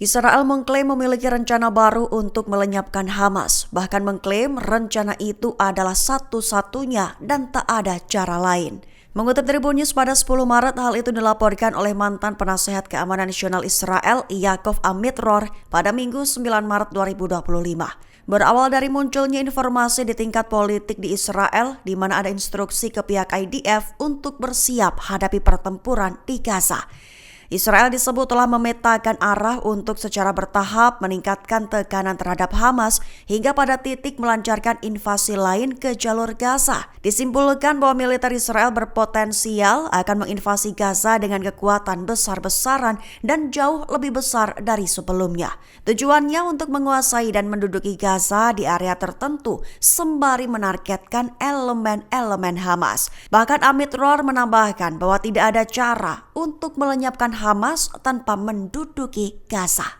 Israel mengklaim memiliki rencana baru untuk melenyapkan Hamas, bahkan mengklaim rencana itu adalah satu-satunya dan tak ada cara lain. Mengutip Tribun News pada 10 Maret, hal itu dilaporkan oleh mantan penasehat keamanan nasional Israel, Yaakov Amitror, pada Minggu 9 Maret 2025. Berawal dari munculnya informasi di tingkat politik di Israel, di mana ada instruksi ke pihak IDF untuk bersiap hadapi pertempuran di Gaza. Israel disebut telah memetakan arah untuk secara bertahap meningkatkan tekanan terhadap Hamas hingga pada titik melancarkan invasi lain ke jalur Gaza. Disimpulkan bahwa militer Israel berpotensial akan menginvasi Gaza dengan kekuatan besar-besaran dan jauh lebih besar dari sebelumnya. Tujuannya untuk menguasai dan menduduki Gaza di area tertentu sembari menargetkan elemen-elemen Hamas. Bahkan Amitror menambahkan bahwa tidak ada cara untuk melenyapkan Hamas tanpa menduduki Gaza.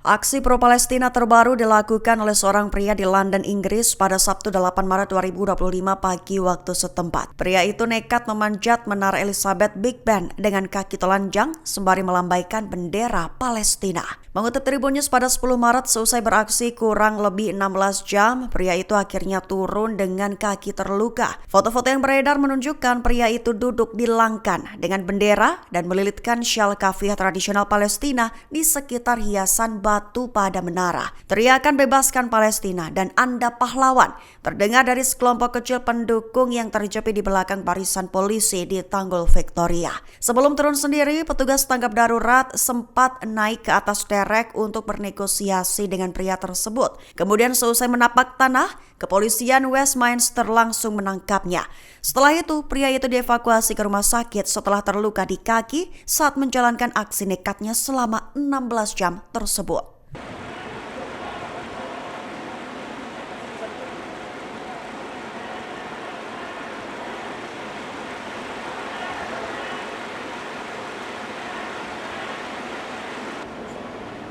Aksi pro-Palestina terbaru dilakukan oleh seorang pria di London, Inggris pada Sabtu 8 Maret 2025 pagi waktu setempat. Pria itu nekat memanjat menara Elizabeth Big Ben dengan kaki telanjang sembari melambaikan bendera Palestina. Mengutip Tribun News pada 10 Maret, seusai beraksi kurang lebih 16 jam, pria itu akhirnya turun dengan kaki terluka. Foto-foto yang beredar menunjukkan pria itu duduk di langkan dengan bendera dan melilitkan syal kafiyah tradisional Palestina di sekitar hiasan batu pada menara. Teriakan "Bebaskan Palestina" dan "Anda pahlawan" terdengar dari sekelompok kecil pendukung yang terjepit di belakang barisan polisi di Tanggul Victoria. Sebelum turun sendiri, petugas tanggap darurat sempat naik ke atas derek untuk bernegosiasi dengan pria tersebut. Kemudian seusai menapak tanah, kepolisian Westminster langsung menangkapnya. Setelah itu, pria itu dievakuasi ke rumah sakit setelah terluka di kaki saat menjalankan aksi nekatnya selama 16 jam tersebut.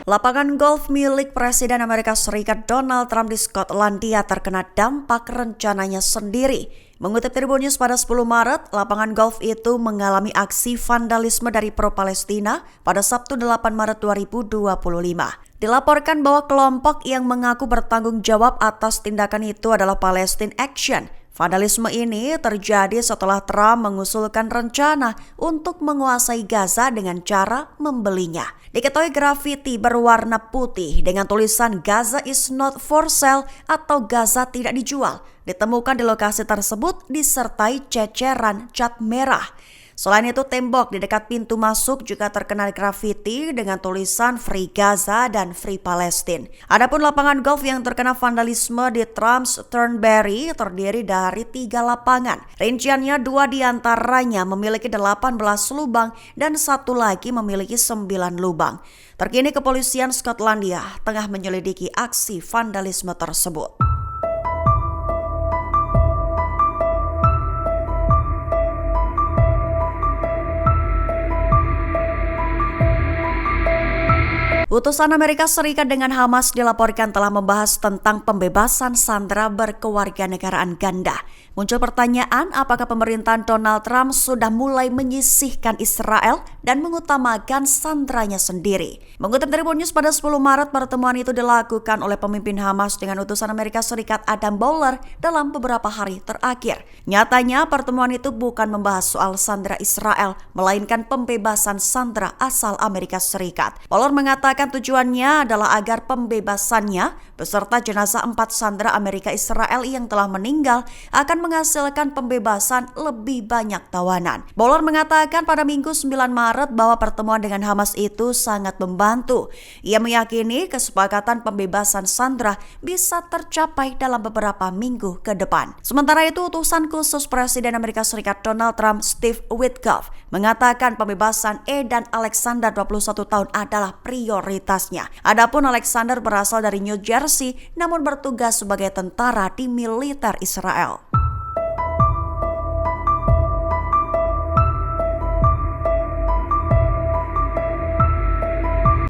Lapangan golf milik Presiden Amerika Serikat Donald Trump di Skotlandia terkena dampak rencananya sendiri. Mengutip Tribun News pada 10 Maret, lapangan golf itu mengalami aksi vandalisme dari pro-Palestina pada Sabtu 8 Maret 2025. Dilaporkan bahwa kelompok yang mengaku bertanggung jawab atas tindakan itu adalah Palestine Action. Vandalisme ini terjadi setelah Trump mengusulkan rencana untuk menguasai Gaza dengan cara membelinya. Diketahui grafiti berwarna putih dengan tulisan "Gaza is not for sale" atau "Gaza tidak dijual" ditemukan di lokasi tersebut disertai ceceran cat merah. Selain itu, tembok di dekat pintu masuk juga terkena grafiti dengan tulisan "Free Gaza" dan "Free Palestine". Adapun lapangan golf yang terkena vandalisme di Trump's Turnberry terdiri dari 3 lapangan. Rinciannya 2 diantaranya memiliki 18 lubang dan 1 lagi memiliki 9 lubang. Terkini kepolisian Skotlandia tengah menyelidiki aksi vandalisme tersebut. Utusan Amerika Serikat dengan Hamas dilaporkan telah membahas tentang pembebasan sandera berkewarganegaraan ganda. Muncul pertanyaan, apakah pemerintahan Donald Trump sudah mulai menyisihkan Israel dan mengutamakan sanderanya sendiri? Mengutip Tribun News pada 10 Maret, pertemuan itu dilakukan oleh pemimpin Hamas dengan utusan Amerika Serikat Adam Boehler dalam beberapa hari terakhir. Nyatanya, pertemuan itu bukan membahas soal sandera Israel, melainkan pembebasan sandera asal Amerika Serikat. Boehler mengatakan tujuannya adalah agar pembebasannya beserta jenazah 4 sandera Amerika Israel yang telah meninggal akan menghasilkan pembebasan lebih banyak tawanan. Boehler mengatakan pada Minggu 9 Maret bahwa pertemuan dengan Hamas itu sangat membantu. Ia meyakini kesepakatan pembebasan sandera bisa tercapai dalam beberapa minggu ke depan. Sementara itu, utusan khusus Presiden Amerika Serikat Donald Trump, Steve Witkoff, mengatakan pembebasan dan Alexander 21 tahun adalah prioritasnya. Adapun Alexander berasal dari New Jersey namun bertugas sebagai tentara di militer Israel.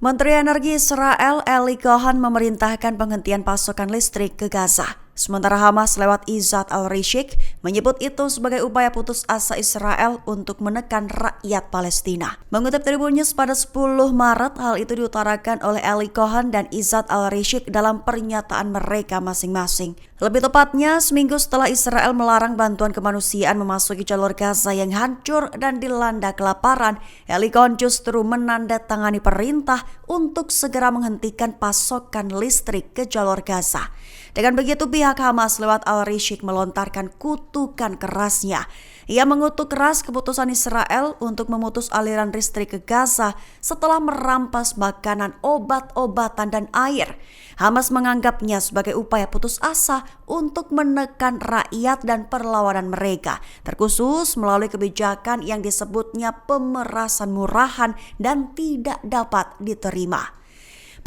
Menteri Energi Israel Eli Cohen memerintahkan penghentian pasokan listrik ke Gaza. Sementara Hamas lewat Izzat al-Rishik menyebut itu sebagai upaya putus asa Israel untuk menekan rakyat Palestina. Mengutip Tribun News pada 10 Maret, hal itu diutarakan oleh Eli Cohen dan Izzat al-Rishik dalam pernyataan mereka masing-masing. Lebih tepatnya, seminggu setelah Israel melarang bantuan kemanusiaan memasuki jalur Gaza yang hancur dan dilanda kelaparan, Eli Cohen justru menandatangani perintah untuk segera menghentikan pasokan listrik ke jalur Gaza. Dengan begitu, pihak Hamas lewat al-Rishik melontarkan kutukan kerasnya. Ia mengutuk keras keputusan Israel untuk memutus aliran listrik ke Gaza setelah merampas makanan, obat-obatan, dan air. Hamas menganggapnya sebagai upaya putus asa untuk menekan rakyat dan perlawanan mereka, terkhusus melalui kebijakan yang disebutnya pemerasan murahan dan tidak dapat diterima.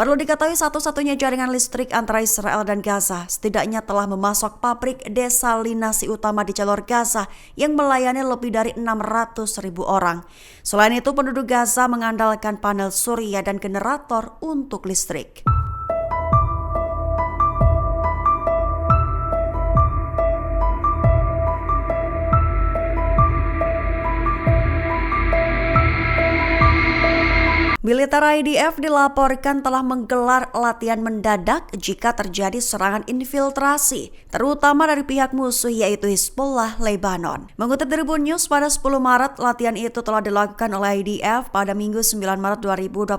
Perlu diketahui satu-satunya jaringan listrik antara Israel dan Gaza setidaknya telah memasok pabrik desalinasi utama di jalur Gaza yang melayani lebih dari 600.000 orang. Selain itu, penduduk Gaza mengandalkan panel surya dan generator untuk listrik. Militer IDF dilaporkan telah menggelar latihan mendadak jika terjadi serangan infiltrasi, terutama dari pihak musuh yaitu Hizbullah Lebanon. Mengutip Tribun News pada 10 Maret, latihan itu telah dilakukan oleh IDF pada Minggu 9 Maret 2025.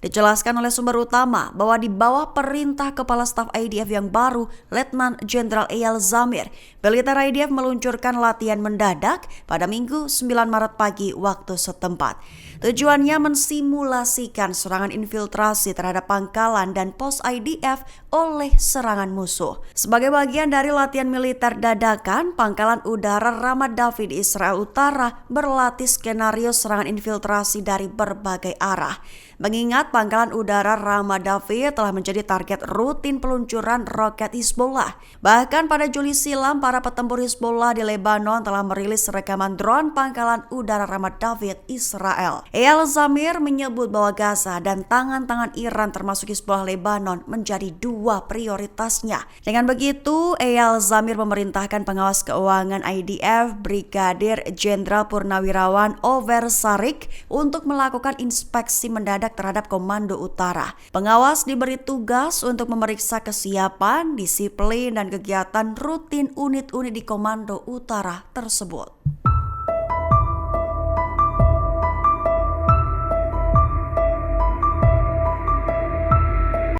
Dijelaskan oleh sumber utama bahwa di bawah perintah Kepala Staf IDF yang baru, Letnan Jenderal Eyal Zamir, militer IDF meluncurkan latihan mendadak pada Minggu 9 Maret pagi waktu setempat. Tujuannya mensimulasikan serangan infiltrasi terhadap pangkalan dan pos IDF oleh serangan musuh. Sebagai bagian dari latihan militer dadakan, Pangkalan Udara Ramat David di Israel Utara berlatih skenario serangan infiltrasi dari berbagai arah. Mengingat Pangkalan Udara Ramat David telah menjadi target rutin peluncuran roket Hizbullah. Bahkan pada Juli silam, para petempur Hizbullah di Lebanon telah merilis rekaman drone Pangkalan Udara Ramat David Israel. Eyal Zamir menyebut bahwa Gaza dan tangan-tangan Iran termasuk Hizbullah Lebanon menjadi dua prioritasnya. Dengan begitu, Eyal Zamir memerintahkan pengawas keuangan IDF Brigadir Jenderal Purnawirawan Ofer Sarik untuk melakukan inspeksi mendadak terhadap Komando Utara. Pengawas diberi tugas untuk memeriksa kesiapan, disiplin, dan kegiatan rutin unit-unit di Komando Utara tersebut.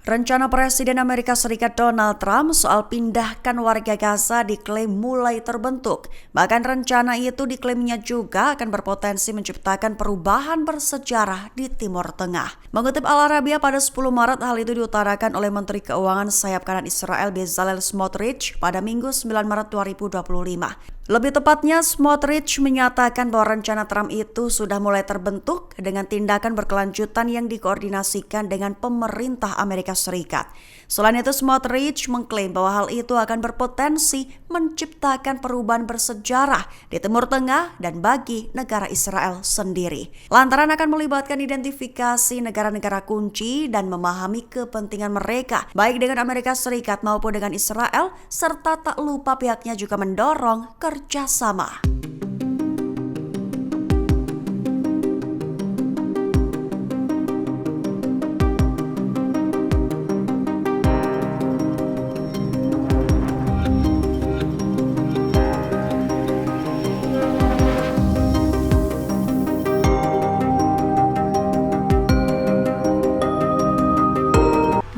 Rencana Presiden Amerika Serikat Donald Trump soal pindahkan warga Gaza diklaim mulai terbentuk. Bahkan rencana itu diklaimnya juga akan berpotensi menciptakan perubahan bersejarah di Timur Tengah. Mengutip Al Arabiya pada 10 Maret, hal itu diutarakan oleh Menteri Keuangan sayap kanan Israel Bezalel Smotrich pada Minggu 9 Maret 2025. Lebih tepatnya, Smotrich menyatakan bahwa rencana Trump itu sudah mulai terbentuk dengan tindakan berkelanjutan yang dikoordinasikan dengan pemerintah Amerika Serikat. Selain itu, Smotrich mengklaim bahwa hal itu akan berpotensi menciptakan perubahan bersejarah di Timur Tengah dan bagi negara Israel sendiri. Lantaran akan melibatkan identifikasi negara-negara kunci dan memahami kepentingan mereka, baik dengan Amerika Serikat maupun dengan Israel, serta tak lupa pihaknya juga mendorong kerjasama.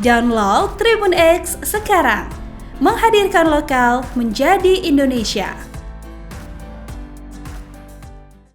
Download Tribun X sekarang, menghadirkan lokal menjadi Indonesia.